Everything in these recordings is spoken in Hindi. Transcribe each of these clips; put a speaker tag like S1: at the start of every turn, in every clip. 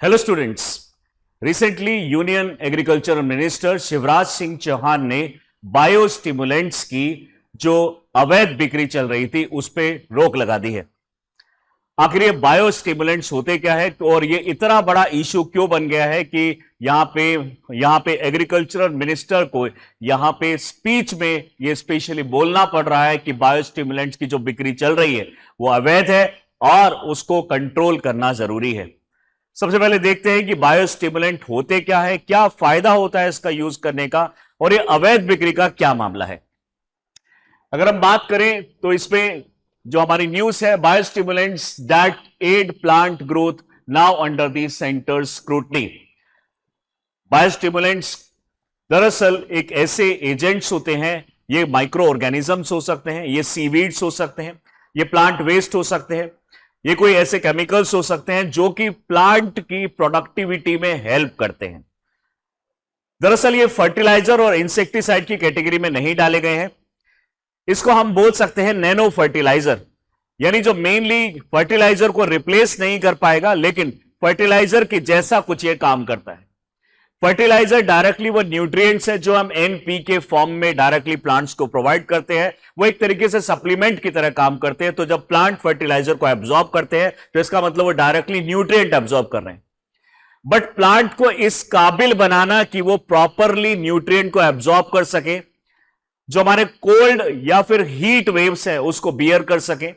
S1: Hello students. Recently union agriculture minister Shivraj Singh Chouhan ने बायो स्टिमुलेंट्स की जो अवैध बिक्री चल रही थी उस पर रोक लगा दी है। आखिर ये बायो स्टिमुलेंट्स होते क्या है और ये इतना बड़ा इशू क्यों बन गया है कि यहां पे एग्रीकल्चरल मिनिस्टर को यहां पे स्पीच में ये स्पेशली बोलना पड़ रहा है कि बायो स्टिमुलेंट्स की जो बिक्री चल रही है वो अवैध है और उसको कंट्रोल करना जरूरी है। सबसे पहले देखते हैं कि बायो स्टिमुलेंट होते क्या है, क्या फायदा होता है इसका यूज करने का और ये अवैध बिक्री का क्या मामला है। अगर हम बात करें तो इसमें जो हमारी न्यूज है, bio stimulants that aid plant growth now under the centre scrutiny. Bio stimulants दरअसल एक ऐसे एजेंट्स होते हैं, ये माइक्रो ऑर्गेनिजम्स हो सकते हैं, ये सीवीड्स हो सकते हैं, ये प्लांट वेस्ट हो सकते हैं, ये कोई ऐसे केमिकल्स हो सकते हैं जो कि प्लांट की प्रोडक्टिविटी में हेल्प करते हैं। दरअसल ये फर्टिलाइजर और इंसेक्टिसाइड की कैटेगरी में नहीं डाले गए हैं। इसको हम बोल सकते हैं नैनो फर्टिलाइजर, यानी जो मेनली फर्टिलाइजर को रिप्लेस नहीं कर पाएगा लेकिन फर्टिलाइजर के जैसा कुछ ये काम करता है। फर्टिलाइजर डायरेक्टली वो न्यूट्रिएंट्स है जो हम एनपी के फॉर्म में डायरेक्टली प्लांट्स को प्रोवाइड करते हैं, वो एक तरीके से सप्लीमेंट की तरह काम करते हैं। तो जब प्लांट फर्टिलाइजर को एब्जॉर्ब करते हैं तो इसका मतलब वो डायरेक्टली न्यूट्रिएंट एब्जॉर्ब कर रहे हैं। बट प्लांट को इस काबिल बनाना कि वो प्रॉपरली न्यूट्रिएंट को एब्जॉर्ब कर सके, जो हमारे कोल्ड या फिर हीट वेव्स है उसको बियर कर सके,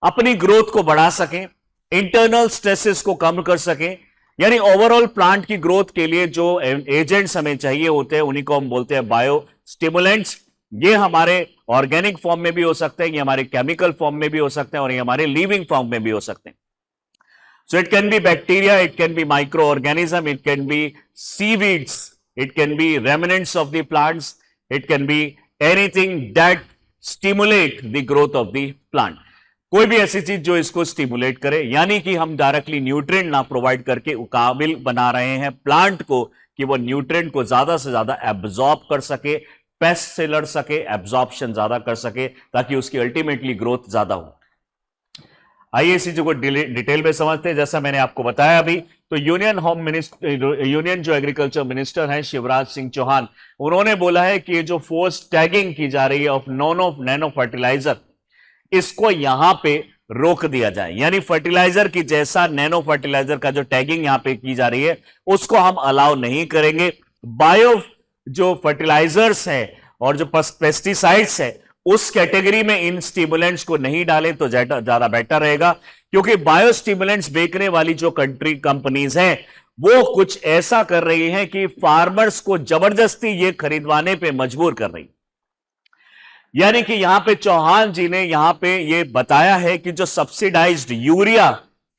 S1: अपनी ग्रोथ को बढ़ा सके, इंटरनल स्ट्रेसेस को कम कर सके, यानी ओवरऑल प्लांट की ग्रोथ के लिए जो एजेंट्स हमें चाहिए होते हैं उन्हीं को हम बोलते हैं बायो स्टिमुलेंट्स। ये हमारे ऑर्गेनिक फॉर्म में भी हो सकते हैं, ये हमारे केमिकल फॉर्म में भी हो सकते हैं और ये हमारे लिविंग फॉर्म में भी हो सकते हैं। So it can be bacteria, it can be micro organism, it can be seaweeds, it can be remnants of the plants, it can be anything that stimulate the growth of the plant. कोई भी ऐसी चीज जो इसको स्टिमुलेट करे, यानी कि हम डायरेक्टली न्यूट्रिएंट ना प्रोवाइड करके काबिल बना रहे हैं प्लांट को कि वो न्यूट्रिएंट को ज्यादा से ज्यादा एब्जॉर्ब कर सके, पेस्ट से लड़ सके, एब्जॉर्प्शन ज्यादा कर सके ताकि उसकी अल्टीमेटली ग्रोथ ज्यादा हो। आइए इसी चीज को डिटेल में समझते हैं। जैसा मैंने आपको बताया अभी, तो यूनियन जो एग्रीकल्चर मिनिस्टर हैं शिवराज सिंह चौहान, उन्होंने बोला है कि ये जो फोर्स टैगिंग की जा रही है ऑफ नैनो फर्टिलाइजर, इसको यहां पे रोक दिया जाए। यानी फर्टिलाइजर की जैसा नैनो फर्टिलाइजर का जो टैगिंग यहां पे की जा रही है उसको हम अलाउ नहीं करेंगे। बायो जो फर्टिलाइजर्स है और जो पेस्टिसाइड्स है उस कैटेगरी में इन स्टिमुलेंट्स को नहीं डालें तो ज्यादा बेटर रहेगा, क्योंकि बायो स्टिमुलेंट्स बेचने वाली जो कंपनीज हैं वो कुछ ऐसा कर रही हैं कि फार्मर्स को जबरदस्ती ये खरीदवाने पे मजबूर कर रही। यानी कि यहां पे चौहान जी ने यहां पे ये बताया है कि जो सब्सिडाइज्ड यूरिया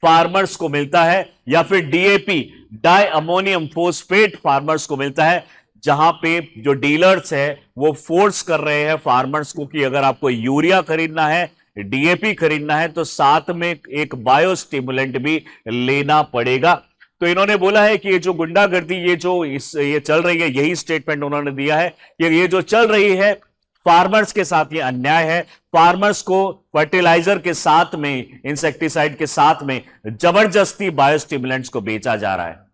S1: फार्मर्स को मिलता है या फिर DAP di ammonium phosphate farmers को मिलता है, जहां पे जो डीलर्स है वो फोर्स कर रहे हैं फार्मर्स को कि अगर आपको यूरिया खरीदना है, डीएपी खरीदना है तो साथ में एक बायो स्टिमुलेंट भी लेना पड़ेगा। तो इन्होंने बोला है कि ये जो गुंडागर्दी ये चल रही है, यही स्टेटमेंट उन्होंने दिया है कि ये जो चल रही है फार्मर्स के साथ ये अन्याय है। फार्मर्स को फर्टिलाइजर के साथ में, इंसेक्टिसाइड के साथ में जबरदस्ती बायोस्टिमुलेंट्स को बेचा जा रहा है।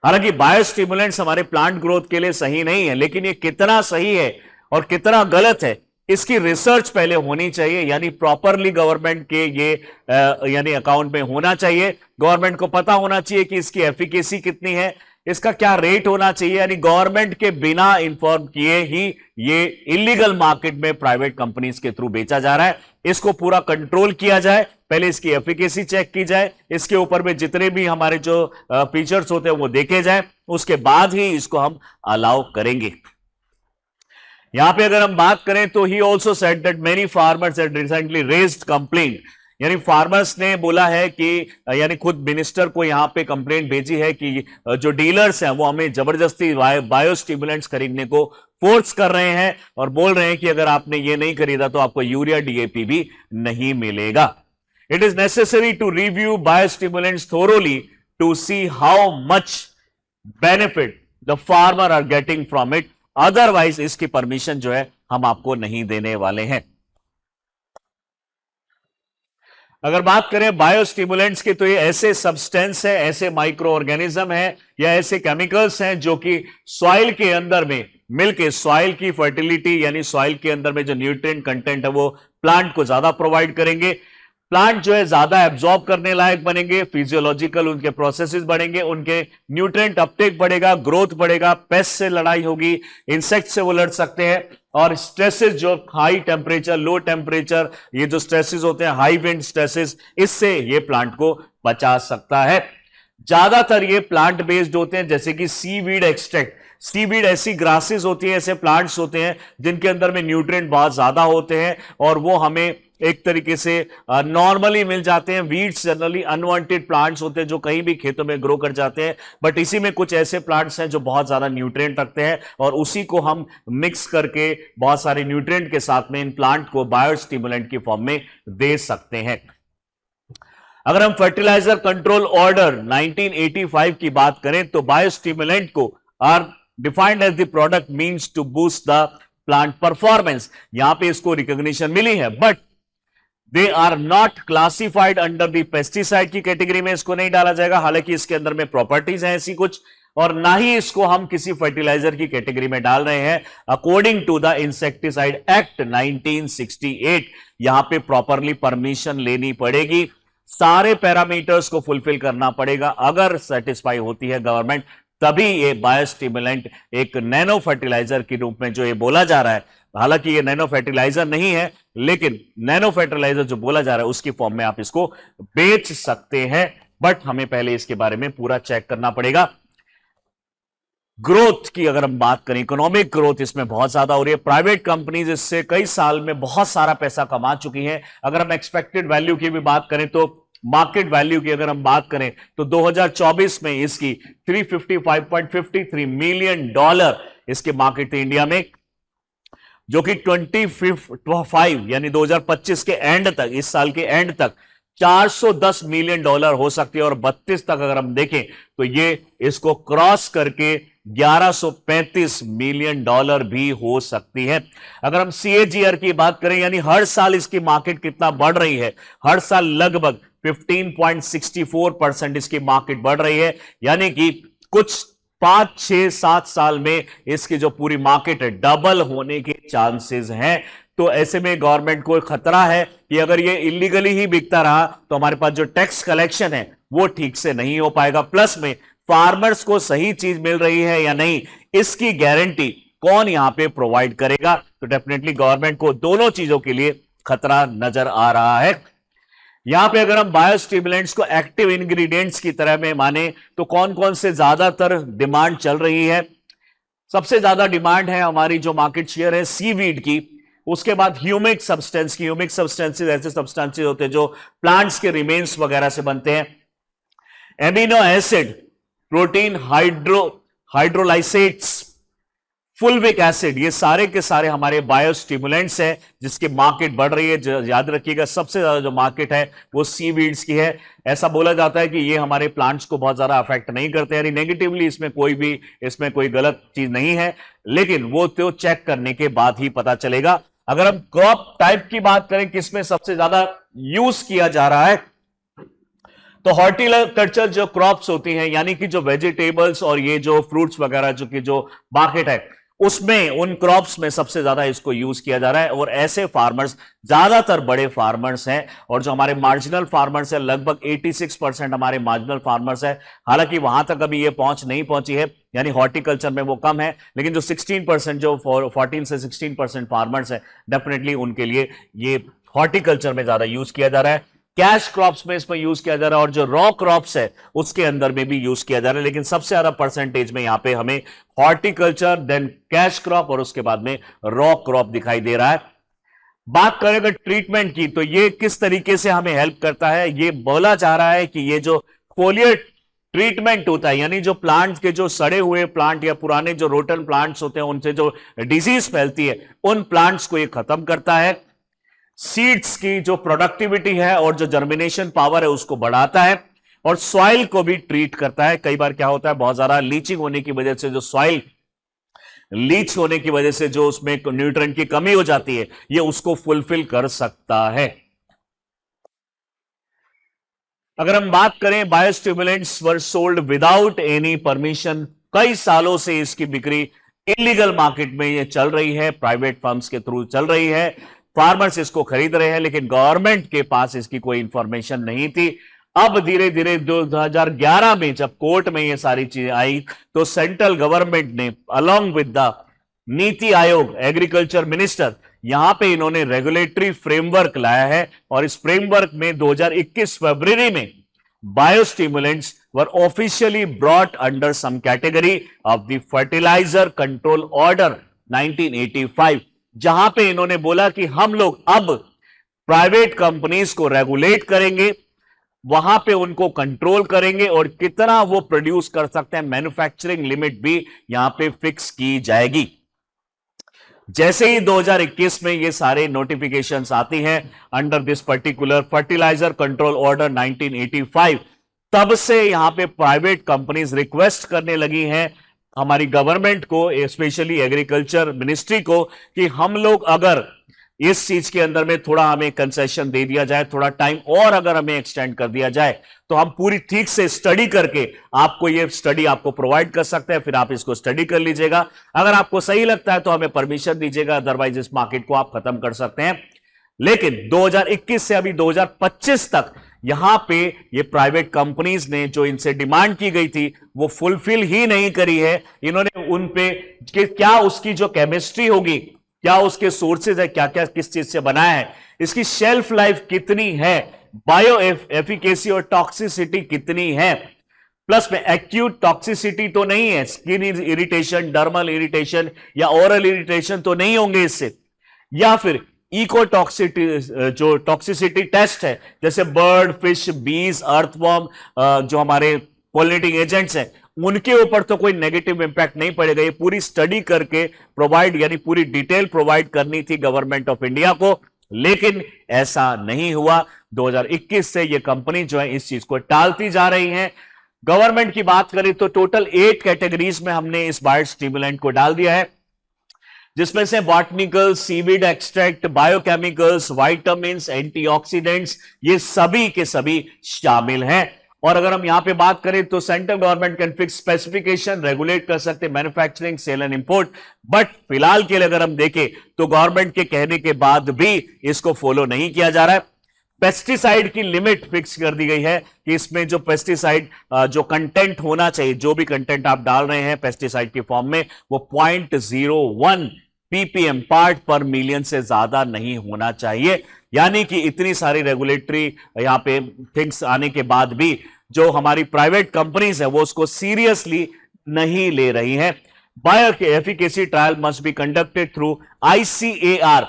S1: हालांकि बायोस्टिमुलेंट्स हमारे प्लांट ग्रोथ के लिए सही नहीं है, लेकिन ये कितना सही है और कितना गलत है इसकी रिसर्च पहले होनी चाहिए। यानी प्रॉपरली गवर्नमेंट के ये यानी अकाउंट में होना चाहिए। गवर्नमेंट को पता होना चाहिए कि इसकी एफिकेसी कितनी है, इसका क्या रेट होना चाहिए। यानी गवर्नमेंट के बिना इंफॉर्म किए ही ये इलीगल मार्केट में प्राइवेट कंपनीज के थ्रू बेचा जा रहा है। इसको पूरा कंट्रोल किया जाए, पहले इसकी एफिकेसी चेक की जाए, इसके ऊपर में जितने भी हमारे जो फीचर्स होते हैं वो देखे जाए, उसके बाद ही इसको हम अलाउ करेंगे। यहां पे अगर हम बात करें तो he also said that many farmers had recently raised complaint. यानी फार्मर्स ने बोला है कि यानी खुद मिनिस्टर को यहां पे कंप्लेंट भेजी है कि जो डीलर्स हैं वो हमें जबरदस्ती बायो स्टिमुलेंट्स खरीदने को फोर्स कर रहे हैं और बोल रहे हैं कि अगर आपने ये नहीं खरीदा तो आपको यूरिया डीएपी भी नहीं मिलेगा। It is necessary to review bio stimulants thoroughly to see how much benefit the farmer are getting from it, otherwise इसकी परमिशन जो है हम आपको नहीं देने वाले हैं। अगर बात करें बायोस्टिमुलेंट्स की, तो ये ऐसे सब्सटेंस है, ऐसे माइक्रो ऑर्गेनिज्म है या ऐसे केमिकल्स हैं जो कि सॉइल के अंदर में मिलके सॉइल की फर्टिलिटी यानी सॉइल के अंदर में जो न्यूट्रिएंट कंटेंट है वो प्लांट को ज्यादा प्रोवाइड करेंगे। प्लांट जो है ज्यादा एब्जॉर्ब करने लायक बनेंगे, फिजियोलॉजिकल उनके प्रोसेसेस बढ़ेंगे, उनके न्यूट्रिएंट अपटेक बढ़ेगा, ग्रोथ बढ़ेगा, पेस्ट से लड़ाई होगी, इंसेक्ट से वो लड़ सकते हैं। और स्ट्रेसेस जो हाई टेम्परेचर, लो टेम्परेचर, ये जो स्ट्रेसेस होते हैं, हाई विंड स्ट्रेसेस, इससे ये प्लांट को बचा सकता है। ज्यादातर ये प्लांट बेस्ड होते हैं, जैसे कि सीवीड एक्सट्रैक्ट। सीवीड ऐसी ग्रासेस होती हैं, ऐसे प्लांट्स होते हैं जिनके अंदर में न्यूट्रिएंट बहुत ज्यादा होते हैं और वो हमें एक तरीके से नॉर्मली मिल जाते हैं। वीड्स जनरली अनवांटेड प्लांट्स होते हैं जो कहीं भी खेतों में ग्रो कर जाते हैं, बट इसी में कुछ ऐसे प्लांट्स हैं जो बहुत ज्यादा न्यूट्रिएंट रखते हैं और उसी को हम मिक्स करके बहुत सारे न्यूट्रिएंट के साथ में इन प्लांट को बायोस्टिमुलेंट की फॉर्म में दे सकते हैं। अगर हम फर्टिलाइजर कंट्रोल ऑर्डर 1985 की बात करें तो बायोस्टिमुलेंट को are defined as the product means to boost the plant performance. यहां पे इसको रिकॉग्निशन मिली है, but they are not classified under the pesticide की कैटेगरी में इसको नहीं डाला जाएगा, हालांकि इसके अंदर में प्रॉपर्टीज हैं ऐसी कुछ, और ना ही इसको हम किसी फर्टिलाइजर की कैटेगरी में डाल रहे हैं। According to the insecticide act 1968 यहां पे प्रॉपरली परमिशन लेनी पड़ेगी, सारे पैरामीटर्स को फुलफिल करना पड़ेगा। अगर सेटिस्फाई होती है गवर्नमेंट, तभी ये बायोस्टिमुलेंट एक नैनो फर्टिलाइजर के रूप में जो ये बोला जा रहा है, हालांकि ये नैनो फर्टिलाइजर नहीं है, लेकिन नैनो फर्टिलाइजर जो बोला जा रहा है उसकी फॉर्म में आप इसको बेच सकते हैं, बट हमें पहले इसके बारे में पूरा चेक करना पड़ेगा। ग्रोथ की अगर हम बात करें, इकोनॉमिक ग्रोथ इसमें बहुत ज्यादा हो रही है। प्राइवेट कंपनीज इससे कई साल में बहुत सारा पैसा कमा चुकी हैं। अगर हम एक्सपेक्टेड वैल्यू की भी बात करें तो मार्केट वैल्यू की अगर हम बात करें तो 2024 में इसकी 355.53 मिलियन डॉलर इसके मार्केट थी इंडिया में, जो कि 25 यानी 2025 के एंड तक, इस साल के एंड तक 410 मिलियन डॉलर हो सकती है। और 32 तक अगर हम देखें तो ये इसको क्रॉस करके 1135 मिलियन डॉलर भी हो सकती है। अगर हम CAGR की बात करें, यानी हर साल इसकी मार्केट कितना बढ़ रही है, हर साल लगभग 15.64% इसकी मार्केट बढ़ रही है, यानी कि कुछ 5, 6, 7 साल में इसकी जो पूरी मार्केट है डबल होने के चांसेस हैं। तो ऐसे में गवर्नमेंट को खतरा है कि अगर ये इलीगली ही बिकता रहा तो हमारे पास जो टैक्स कलेक्शन है वो ठीक से नहीं हो पाएगा, प्लस में फार्मर्स को सही चीज मिल रही है या नहीं इसकी गारंटी कौन यहां पे प्रोवाइड करेगा। तो डेफिनेटली गवर्नमेंट को दोनों चीजों के लिए खतरा नजर आ रहा है। यहां पे अगर हम बायोस्टिमुलेंट्स को एक्टिव इंग्रेडिएंट्स की तरह में माने तो कौन कौन से ज्यादातर डिमांड चल रही है। सबसे ज्यादा डिमांड है हमारी जो मार्केट शेयर है सीवीड की, उसके बाद ह्यूमिक सब्सटेंस की। ह्यूमिक सब्सटेंसेस ऐसे सब्सटेंसेस होते हैं जो प्लांट्स के रिमेन्स वगैरह से बनते हैं। Amino acid, protein, hydrolysates, fulvic acid, ये सारे के सारे हमारे बायोस्टिमुलेंट्स हैं जिसकी मार्केट बढ़ रही है। याद रखिएगा सबसे ज्यादा जो मार्केट है वो सीवीड्स की है। ऐसा बोला जाता है कि ये हमारे प्लांट्स को बहुत ज्यादा अफेक्ट नहीं करते, यानी नेगेटिवली इसमें कोई गलत चीज नहीं है, लेकिन वो तो चेक करने के बाद ही पता चलेगा। अगर हम क्रॉप टाइप की बात करें किसमें सबसे ज्यादा यूज किया जा रहा है, तो हॉर्टिकल्चर जो क्रॉप्स होती हैं, यानी कि जो वेजिटेबल्स और ये जो फ्रूट्स वगैरह जो मार्केट है उसमें, उन क्रॉप्स में सबसे ज्यादा इसको यूज किया जा रहा है। और ऐसे फार्मर्स ज्यादातर बड़े फार्मर्स हैं, और जो हमारे मार्जिनल फार्मर्स हैं लगभग 86% हमारे मार्जिनल फार्मर्स हैं। हालांकि वहां तक अभी ये नहीं पहुंची है, यानी हॉर्टिकल्चर में वो कम है, लेकिन जो 16% जो 14 से 16% फार्मर्स हैं डेफिनेटली उनके लिए ये हॉर्टिकल्चर में ज्यादा यूज किया जा रहा है। कैश क्रॉप्स में इसमें यूज किया जा रहा है और जो रॉ क्रॉप्स है उसके अंदर में भी यूज किया जा रहा है, लेकिन सबसे ज्यादा परसेंटेज में यहां पे हमें हॉर्टिकल्चर, देन कैश क्रॉप और उसके बाद में रॉ क्रॉप दिखाई दे रहा है। बात करें अगर ट्रीटमेंट की, तो ये किस तरीके से हमें हेल्प करता है, ये बोला जा रहा है कि ये जो फोलियर ट्रीटमेंट होता है, यानी जो प्लांट के जो सड़े हुए प्लांट या पुराने जो रोटन प्लांट्स होते हैं उनसे जो डिजीज फैलती है उन प्लांट्स को ये खत्म करता है। सीड्स की जो प्रोडक्टिविटी है और जो जर्मिनेशन पावर है उसको बढ़ाता है, और सॉइल को भी ट्रीट करता है। कई बार क्या होता है, बहुत ज्यादा लीचिंग होने की वजह से, जो सॉइल लीच होने की वजह से जो उसमें न्यूट्रिएंट की कमी हो जाती है, ये उसको फुलफिल कर सकता है। अगर हम बात करें, biostimulants were sold without any permission. कई सालों से इसकी बिक्री इलीगल मार्केट में ये चल रही है, प्राइवेट फर्म्स के थ्रू चल रही है, फार्मर्स इसको खरीद रहे हैं, लेकिन गवर्नमेंट के पास इसकी कोई इंफॉर्मेशन नहीं थी। अब धीरे धीरे 2011 में जब कोर्ट में ये सारी चीजें आई, तो सेंट्रल गवर्नमेंट ने along with the NITI Aayog, agriculture minister, यहां पे इन्होंने रेगुलेटरी फ्रेमवर्क लाया है, और इस फ्रेमवर्क में 2021 फरवरी में biostimulants were officially brought under some category of the fertiliser control order 1985, जहां पे इन्होंने बोला कि हम लोग अब प्राइवेट कंपनीज को रेगुलेट करेंगे, वहां पे उनको कंट्रोल करेंगे, और कितना वो प्रोड्यूस कर सकते हैं, मैन्युफैक्चरिंग लिमिट भी यहां पे फिक्स की जाएगी। जैसे ही 2021 में ये सारे नोटिफिकेशंस आती हैं under this particular fertiliser control order 1985, तब से यहां पे प्राइवेट कंपनीज रिक्वेस्ट करने लगी हैं हमारी गवर्नमेंट को, स्पेशली एग्रीकल्चर मिनिस्ट्री को, कि हम लोग अगर इस चीज के अंदर में थोड़ा हमें कंसेशन दे दिया जाए, थोड़ा टाइम और अगर हमें एक्सटेंड कर दिया जाए, तो हम पूरी ठीक से स्टडी करके आपको ये स्टडी आपको प्रोवाइड कर सकते हैं, फिर आप इसको स्टडी कर लीजिएगा। अगर आपको सही लगता है तो हमें परमिशन दीजिएगा, अदरवाइज इस मार्केट को आप खत्म कर सकते हैं। लेकिन 2021 से अभी 2025 तक यहां पे ये प्राइवेट कंपनीज ने जो इनसे डिमांड की गई थी वो फुलफिल ही नहीं करी है। इन्होंने उन पे क्या उसकी जो केमिस्ट्री होगी, क्या उसके सोर्सेज है, क्या क्या किस चीज से बनाया है, इसकी शेल्फ लाइफ कितनी है, बायो एफिकेसी और टॉक्सिसिटी कितनी है, प्लस में एक्यूट टॉक्सिसिटी तो नहीं है, स्किन इरिटेशन, डर्मल इरिटेशन या ओरल इरिटेशन तो नहीं होंगे इससे, या फिर इको टॉक्सिटी जो टॉक्सिसिटी टेस्ट है, जैसे बर्ड, फिश, बीज, अर्थवॉर्म, जो हमारे पॉलिनेटिंग एजेंट्स हैं, उनके ऊपर तो कोई नेगेटिव इंपैक्ट नहीं पड़ेगा। ये पूरी स्टडी करके प्रोवाइड, यानी पूरी डिटेल प्रोवाइड करनी थी गवर्नमेंट ऑफ इंडिया को, लेकिन ऐसा नहीं हुआ। 2021 से ये कंपनी जो है इस चीज को टालती जा रही है। गवर्नमेंट की बात करें तो टोटल 8 कैटेगरीज में हमने इस बायोस्टिमुलेंट को डाल दिया है, जिसमें से botanical, seaweed extract, biochemicals, vitamins, antioxidants, ये सभी के सभी शामिल हैं। और अगर हम यहां पे बात करें तो central government can fix specification, regulate कर सकते हैं manufacturing, sale and import, but फिलहाल के लिए अगर हम देखें तो गवर्नमेंट के कहने के बाद भी इसको फॉलो नहीं किया जा रहा है। पेस्टिसाइड की लिमिट फिक्स कर दी गई है कि इसमें जो पेस्टिसाइड जो कंटेंट होना चाहिए, जो भी कंटेंट आप डाल रहे हैं पेस्टिसाइड की फॉर्म में, वो 0.01 ppm पार्ट पर मिलियन से ज्यादा नहीं होना चाहिए। यानी कि इतनी सारी रेगुलेटरी यहां पे थिंग्स आने के बाद भी जो हमारी प्राइवेट कंपनीज है वो उसको सीरियसली नहीं ले रही हैं। Bio efficacy trial must be conducted through ICAR,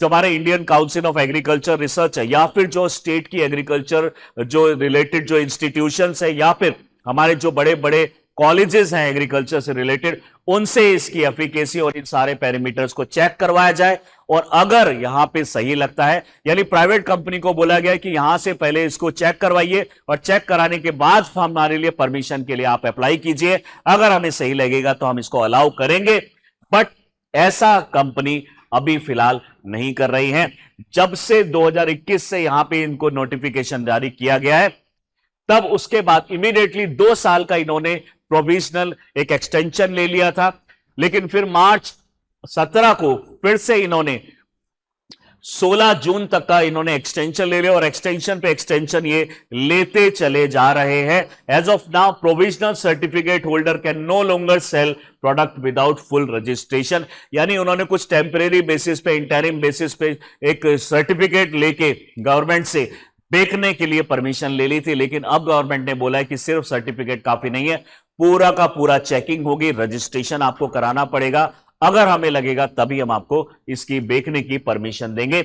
S1: जो हमारे Indian council of agriculture research है, या फिर जो स्टेट की एग्रीकल्चर जो रिलेटेड जो इंस्टीट्यूशंस है, या फिर हमारे जो बड़े बड़े कॉलेजेस हैं एग्रीकल्चर से रिलेटेड, उनसे इसकी एफिकेसी और इन सारे पैरामीटर्स को चेक करवाया जाए। और अगर यहां पे सही लगता है, यानी प्राइवेट कंपनी को बोला गया कि यहां से पहले इसको चेक करवाइए और चेक कराने के बाद हमारे लिए परमिशन के लिए आप अप्लाई कीजिए, अगर हमें सही लगेगा तो हम इसको अलाउ करेंगे। बट ऐसा कंपनी अभी फिलहाल नहीं कर रही है। जब से 2021 से यहां पे इनको नोटिफिकेशन जारी किया गया है, तब उसके बाद इमीडिएटली 2 साल का इन्होंने प्रोविजनल एक एक्सटेंशन ले लिया था, लेकिन फिर मार्च 17 को फिर से इन्होंने 16 जून तक का इन्होंने एक्सटेंशन ले लिया, और एक्सटेंशन पे एक्सटेंशन ये लेते चले जा रहे हैं। As of now provisional certificate holder can no longer sell product without full registration. यानी उन्होंने कुछ टेम्परेरी बेसिस पे, इंटरिम बेसिस पे एक सर्टिफिकेट लेके गवर्नमेंट से बेचने के लिए परमिशन ले ली थी, लेकिन अब गवर्नमेंट ने बोला है कि सिर्फ सर्टिफिकेट काफी नहीं है, पूरा का पूरा चेकिंग होगी, रजिस्ट्रेशन आपको कराना पड़ेगा। अगर हमें लगेगा तभी हम आपको इसकी बेचने की परमिशन देंगे।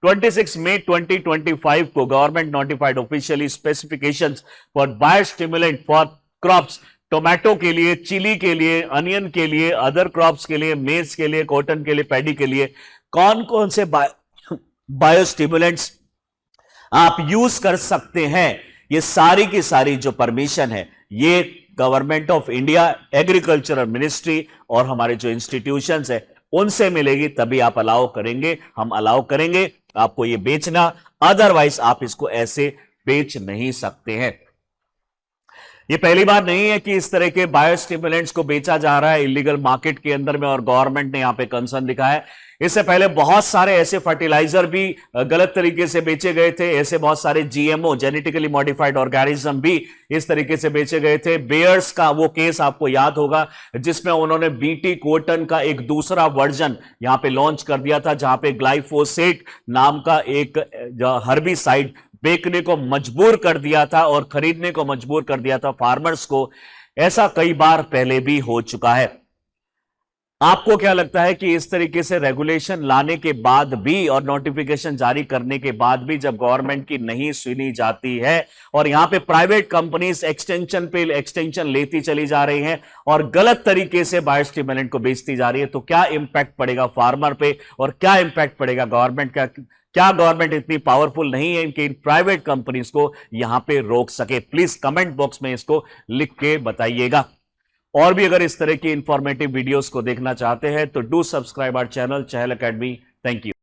S1: 26 मई 2025 को government notified officially specifications for biostimulant for crops, tomato के लिए, चिली के लिए, अनियन के लिए, अदर क्रॉप्स के लिए, मेज के लिए, कॉटन के लिए, पैडी के लिए कौन कौन से बायोस्टिमुलेंट्स आप यूज कर सकते हैं। ये सारी की सारी जो परमिशन है ये government of India, agricultural ministry और हमारे जो इंस्टीट्यूशंस है उनसे मिलेगी, तभी आप अलाउ करेंगे, हम अलाउ करेंगे आपको ये बेचना। अदरवाइज आप इसको ऐसे बेच नहीं सकते हैं। ये पहली बार नहीं है कि इस तरह के बायोस्टिमुलेंट्स को बेचा जा रहा है इलीगल मार्केट के अंदर में और गवर्नमेंट ने यहां पे कंसर्न दिखाया है। इससे पहले बहुत सारे ऐसे फर्टिलाइजर भी गलत तरीके से बेचे गए थे, ऐसे बहुत सारे जीएमओ जेनेटिकली मॉडिफाइड ऑर्गेनिज्म भी इस तरीके से बेचे गए थे। बेयर्स का वो केस आपको याद होगा जिसमें उन्होंने बीटी कोटन का एक दूसरा वर्जन यहां पे लॉन्च कर दिया था, जहां पे ग्लाइफोसेट नाम का एक हर्बिसाइड बेचने को मजबूर कर दिया था और खरीदने को मजबूर कर दिया था फार्मर्स को। ऐसा कई बार पहले भी हो चुका है। आपको क्या लगता है कि इस तरीके से रेगुलेशन लाने के बाद भी और नोटिफिकेशन जारी करने के बाद भी जब गवर्नमेंट की नहीं सुनी जाती है और यहां पे प्राइवेट कंपनीज एक्सटेंशन पे एक्सटेंशन लेती चली जा रही हैं और गलत तरीके से बायोस्टिमुलेंट को बेचती जा रही है, तो क्या इंपैक्ट पड़ेगा फार्मर पे और क्या इंपैक्ट पड़ेगा गवर्नमेंट का? क्या गवर्नमेंट इतनी पावरफुल नहीं है कि इन प्राइवेट कंपनीज को यहां पे रोक सके? प्लीज कमेंट बॉक्स में इसको लिख के बताइएगा। और भी अगर इस तरह की इंफॉर्मेटिव वीडियोस को देखना चाहते हैं तो do subscribe our channel Chahal Academy. Thank you.